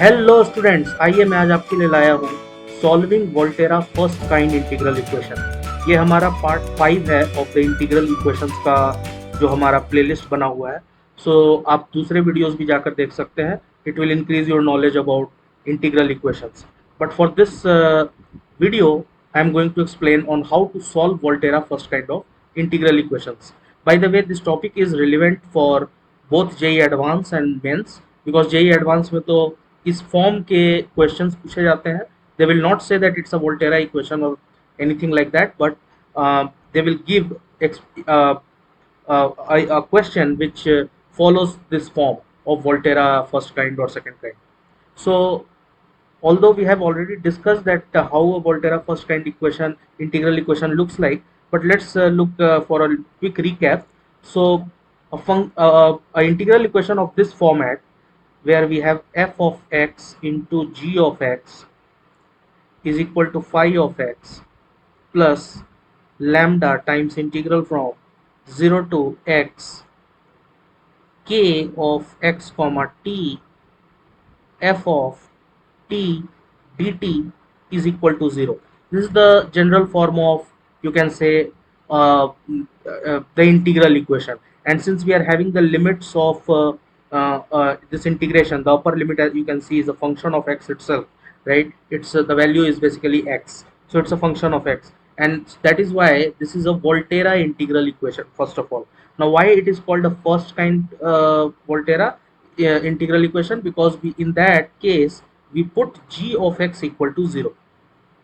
Hello students, आइए मैं आज आपके लिए लाया हूँ solving Volterra first kind integral equation. ये हमारा पार्ट 5 है ऑफ द इंटीग्रल इक्वेशंस का जो हमारा प्लेलिस्ट बना हुआ है। आप दूसरे वीडियोस भी जाकर देख सकते हैं। It will increase your knowledge about integral equations, but for this video I am going to explain on how to solve Volterra first kind of integral equations. By the way, this topic is relevant for both JEE Advanced and Mains, because JEE Advanced में तो इस form के questions पूछे जाते हैं. They will not say that it's a Volterra equation और anything like that, but they will give a question which follows this form of Volterra first kind or second kind. So although we have already discussed that how a Volterra first kind equation integral equation looks like, but let's look for a quick recap. So a integral equation of this format, where we have f of x into g of x is equal to phi of x plus lambda times integral from 0 to x k of x comma t f of t dt is equal to 0. This is the general form of, you can say, the integral equation. And since we are having the limits of this integration, the upper limit, as you can see, is a function of x itself, right? It's the value is basically x, so it's a function of x, and that is why this is a Volterra integral equation. First of all, now why it is called a first kind Volterra integral equation? Because we, in that case, we put g of x equal to 0.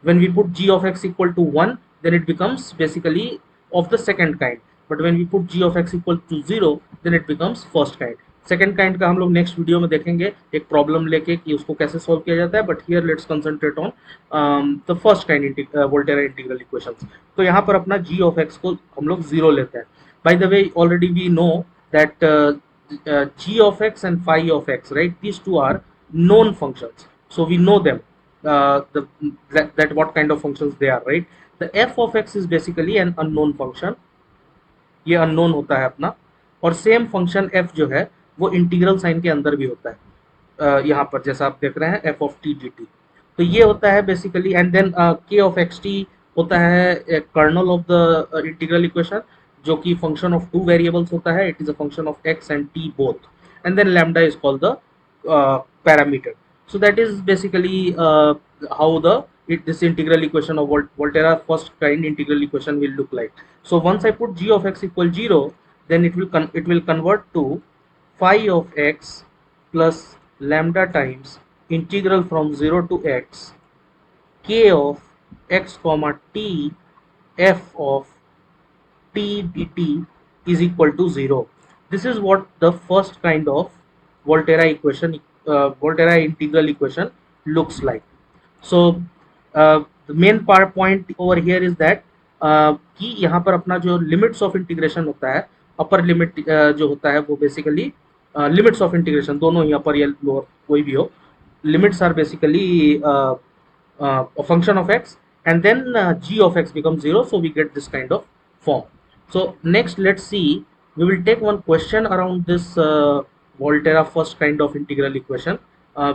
When we put g of x equal to 1, then it becomes basically of the second kind, but when we put g of x equal to 0, then it becomes first kind. Second kind का हम लोग next video में देखेंगे, एक problem लेके कि उसको कैसे सॉल्व किया जाता है, but here let's concentrate on the first kind Volterra integral equations. तो यहाँ पर अपना g ऑफ x को हम लोग 0 लेते हैं. By the way, already we know that g of x and phi of x, right, these two are known functions, so we know them, that what kind of functions they are, right? The f of x is basically an unknown function. ये unknown होता है अपना, और same function f जो है वो integral sign के अंदर भी होता है. यहाँ पर जैसा आप देख रहे हैं f of t dt, तो ये होता है basically. And then k of xt होता है kernel of the integral equation, जो कि फंक्शन ऑफ टू वेरिएबल्स होता है. It is a function of x and t both. And then lambda is called the parameter. So that is basically how this integral equation of Volterra first kind integral equation will look like. So once I put g of x equal 0, then it will convert to phi of x plus lambda times integral from 0 to x k of x comma t f of t dt is equal to 0. This is what the first kind of Volterra equation, Volterra integral equation looks like. So the main point over here is that कि यहाँ पर अपना जो limits of integration होता है, upper limit जो होता है वो बेसिकली लिमिट्स ऑफ इंटीग्रेशन, दोनों ही अपर या लोअर कोई भी हो, limits are basically a function of x, and then g of x becomes 0, so we get this kind of form. So next, let's see, we will take one question around this Volterra first kind of integral equation,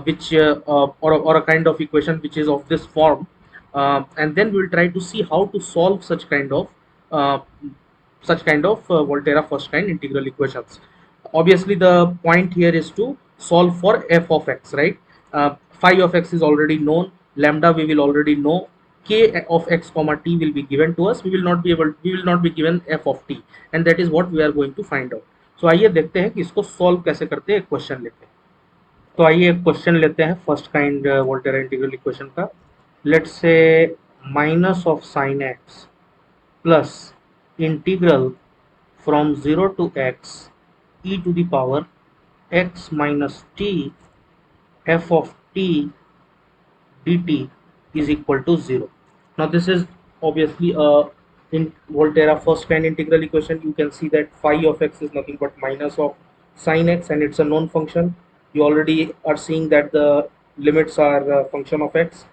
which or a kind of equation which is of this form, and then we will try to see how to solve uh, such kind of Volterra first kind integral equations. Obviously the point here is to solve for f of x, right? Phi of x is already known, lambda we will already know, k of x comma t will be given to us. We will not be given f of t, and that is what we are going to find out. So आइए देखते हैं कि इसको solve कैसे करते हैं एक question लेके. तो आइए एक क्वेश्चन लेते हैं first kind Volterra integral equation का. Let's say minus of sine x plus integral from 0 to x e to the power x minus t f of t dt is equal to 0. Now this is obviously a in Volterra first kind integral equation. You can see that phi of x is nothing but minus of sin x, and it's a known function. You already are seeing that the limits are a function of x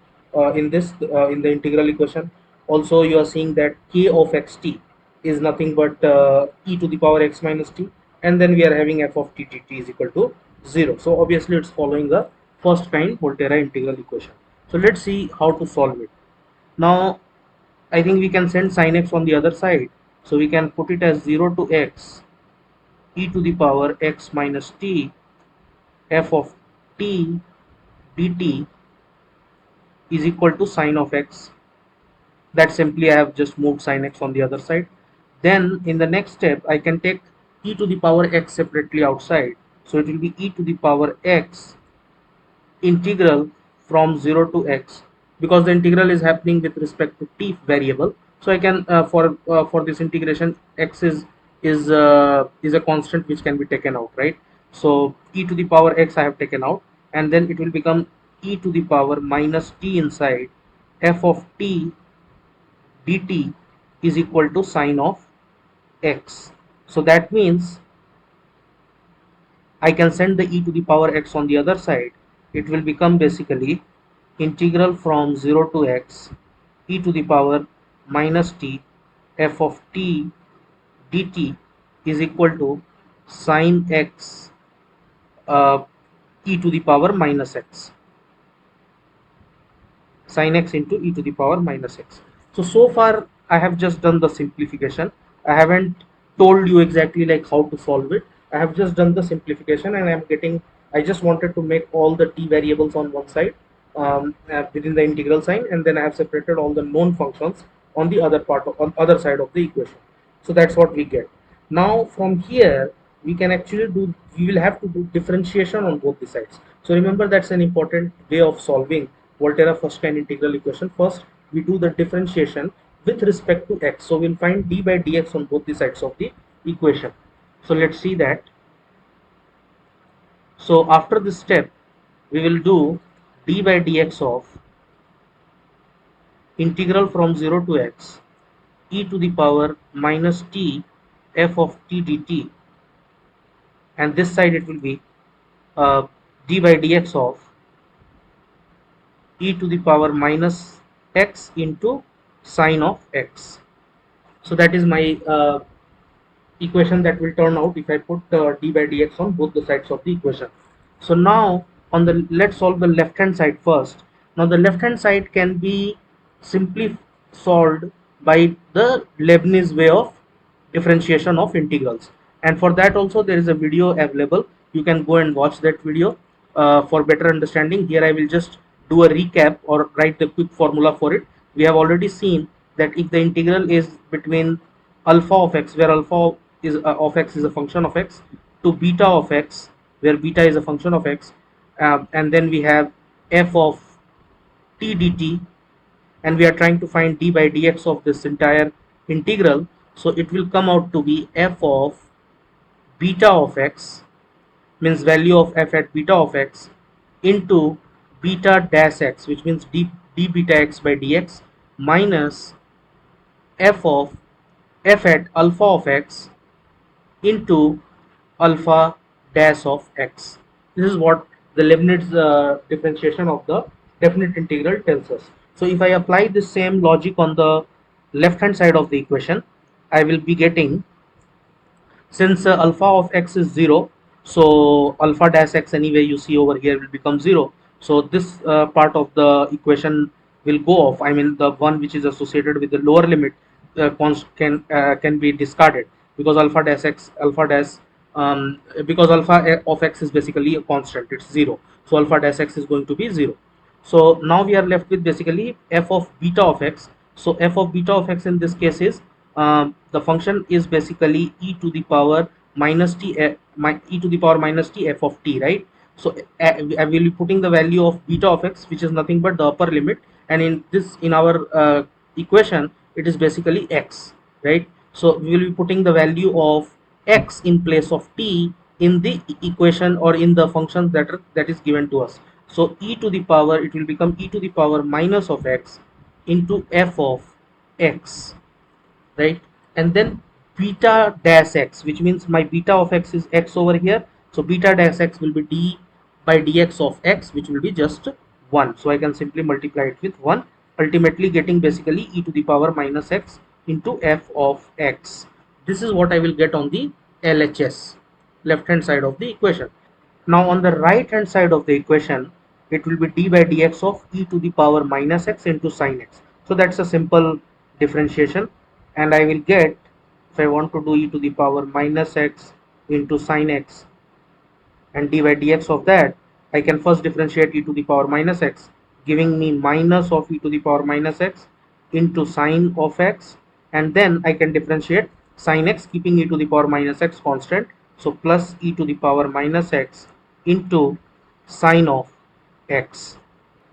in the integral equation. Also you are seeing that k of xt is nothing but e to the power x minus t, and then we are having f of t dt is equal to 0. So obviously it's following the first kind Volterra integral equation. So let's see how to solve it. Now I think we can send sin x on the other side. So we can put it as 0 to x e to the power x minus t f of t dt is equal to sine of x. That simply I have just moved sin x on the other side. Then in the next step I can take e to the power x separately outside. So it will be e to the power x integral from 0 to x, because the integral is happening with respect to t variable. So I can for this integration x is a constant which can be taken out, right? So e to the power x I have taken out, and then it will become e to the power minus t inside f of t dt is equal to sine of x. So that means I can send the e to the power x on the other side. It will become basically integral from 0 to x e to the power minus t f of t dt is equal to sine x uh, e to the power minus x. Sin x into e to the power minus x. So far I have just done the simplification. I haven't told you exactly like how to solve it. I have just done the simplification, and I just wanted to make all the t variables on one side within the integral sign, and then I have separated all the known functions on the on other side of the equation. So that's what we get. Now from here we will have to do differentiation on both the sides. So remember, that's an important way of solving Volterra first kind integral equation. First we do the differentiation with respect to x. So we'll find d by dx on both the sides of the equation. So let's see that. So after this step we will do d by dx of integral from 0 to x e to the power minus t f of t dt, and this side it will be d by dx of e to the power minus x into sine of x. So that is my equation that will turn out if I put d by dx on both the sides of the equation. So now let's solve the left hand side first. Now the left hand side can be simply solved by the Leibniz way of differentiation of integrals, and for that also there is a video available. You can go and watch that video for better understanding. Here I will just do a recap or write the quick formula for it. We have already seen that if the integral is between alpha of x, where alpha is of x is a function of x, to beta of x, where beta is a function of x, and then we have f of t dt, and we are trying to find d by dx of this entire integral. So it will come out to be f of beta of x, means value of f at beta of x, into beta dash x, which means d beta x by dx, minus f of f at alpha of x into alpha dash of x. This is what the Leibniz differentiation of the definite integral tells us. So if I apply the same logic on the left hand side of the equation, I will be getting, since alpha of x is 0, so alpha dash x anyway you see over here will become 0. So this part of the equation will go off. I mean the one which is associated with the lower limit can be discarded, because alpha dash because alpha of x is basically a constant, it's 0. So alpha dash x is going to be 0. So now we are left with basically f of beta of x. So f of beta of x in this case is the function is basically e to the power minus t e to the power minus t f of t, right? So I will be putting the value of beta of x, which is nothing but the upper limit, and in our equation it is basically x, right? So we will be putting the value of x in place of t in the equation or in the function that is given to us. So e to the power, it will become e to the power minus of x into f of x, right? And then beta dash x, which means my beta of x is x over here. So beta dash x will be d by dx of x, which will be just 1. So I can simply multiply it with 1, ultimately getting basically e to the power minus x into f of x. This is what I will get on the LHS, left hand side of the equation. Now on the right hand side of the equation, it will be d by dx of e to the power minus x into sine x. So that's a simple differentiation, and I will get, if I want to do e to the power minus x into sine x and dy dx of that, I can first differentiate e to the power minus x, giving me minus of e to the power minus x into sine of x, and then I can differentiate sine x keeping e to the power minus x constant, so plus e to the power minus x into sine of x.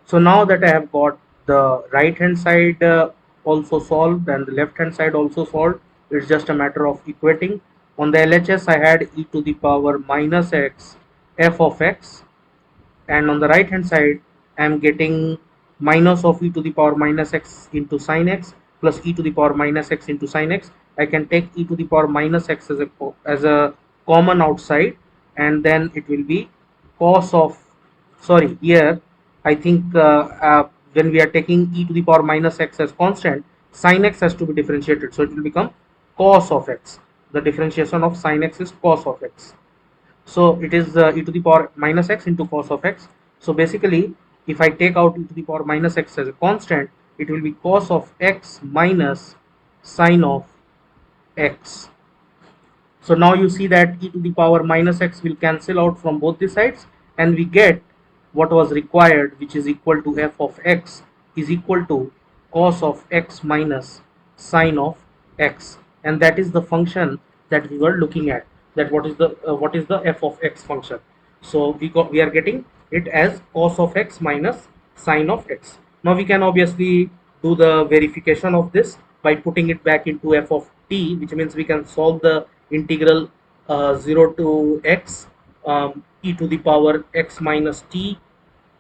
So now that I have got the right hand side also solved and the left hand side also solved, it's just a matter of equating. On the LHS I had e to the power minus x f of x, and on the right hand side I am getting minus of e to the power minus x into sine x plus e to the power minus x into sine x. I can take e to the power minus x as a common outside, and then it will be cos of, sorry, here I think when we are taking e to the power minus x as constant, sine x has to be differentiated, so it will become cos of x. The differentiation of sine x is cos of x. So it is e to the power minus x into cos of x. So basically, if I take out e to the power minus x as a constant, it will be cos of x minus sine of x. So now you see that e to the power minus x will cancel out from both the sides, and we get what was required, which is equal to f of x is equal to cos of x minus sine of x, and that is the function that we were looking at. That what is the f of x function? So we are getting it as cos of x minus sine of x. Now we can obviously do the verification of this by putting it back into f of t, which means we can solve the integral 0 to x e to the power x minus t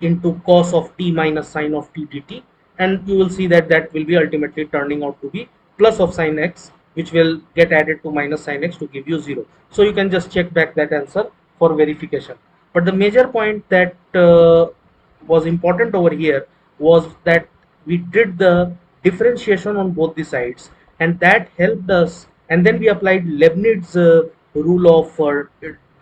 into cos of t minus sine of t dt, and you will see that that will be ultimately turning out to be plus of sine x, which will get added to minus sine x to give you 0. So you can just check back that answer for verification. But the major point that was important over here was that we did the differentiation on both the sides, and that helped us, and then we applied Leibniz rule of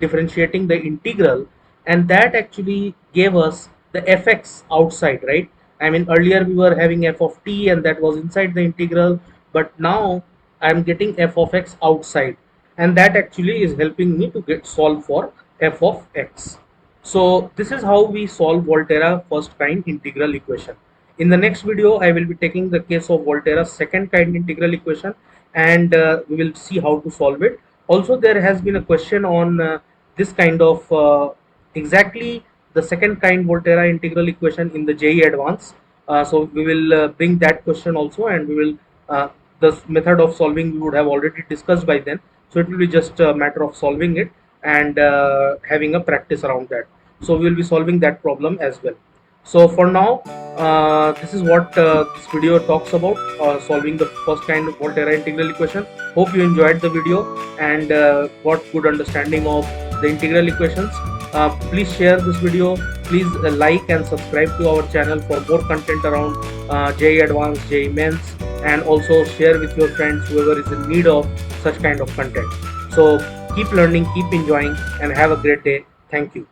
differentiating the integral, and that actually gave us the fx outside, right? I mean, earlier we were having f of t and that was inside the integral, but now I'm getting f of x outside, and that actually is helping me to get solve for f of x. So this is how we solve Volterra first kind integral equation. In the next video, I will be taking the case of Volterra's second kind integral equation, and we will see how to solve it. Also, there has been a question on this kind of exactly the second kind Volterra integral equation in the JEE Advanced. So we will bring that question also, and we will the method of solving we would have already discussed by then. So it will be just a matter of solving it and having a practice around that. So we will be solving that problem as well. So for now, this is what this video talks about, solving the first kind of Volterra integral equation. Hope you enjoyed the video and got good understanding of the integral equations. Please share this video. Please like and subscribe to our channel for more content around JEE Advanced, JEE Mains, and also share with your friends whoever is in need of such kind of content. So keep learning, keep enjoying, and have a great day. Thank you.